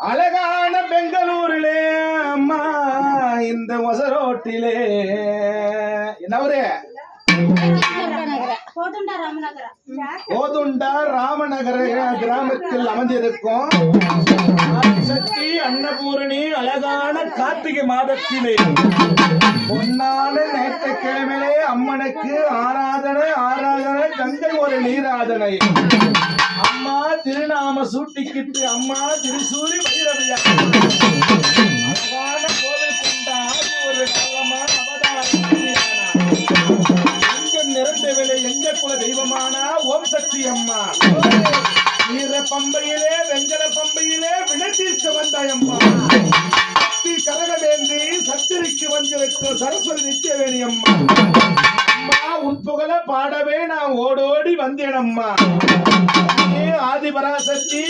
அழகான பெங்களூரிலே அம்மா இந்த மொசரோட்டிலே என்னவரே கோதுண்டா ராமநகர கிராமத்தில் அமர்ந்திருக்கும் சக்தி அன்னபூரணி அழகான கார்த்திகை மாதத்திலே பொன்னான ஞாயிற்றுக்கிழமையிலே அம்மனுக்கு ஆராதனை கங்கை ஒரு நீராதனை அம்மா திருநாம சூட்டிக்கிட்டு அம்மா திருசூரி வைரவியா அழகான கோவில் கொண்ட ஆதி ஒரு காலமான எங்கும் நிறைந்த விலை எங்க குல தெய்வமான ஓம் சக்தி அம்மா வீர பம்பையிலே வெங்கல பம்பையிலே விளக்கிற்கு வந்தாய் அம்மா சக்தி கரகவேந்தி சத்திரிக்கு வந்திருக்கும் சரஸ்வதி நித்தியவேணி அம்மா அம்மா உன் புகழ பாடவே நான் ஓடோடி வந்தேன் அம்மா ஆதிபராசக்தி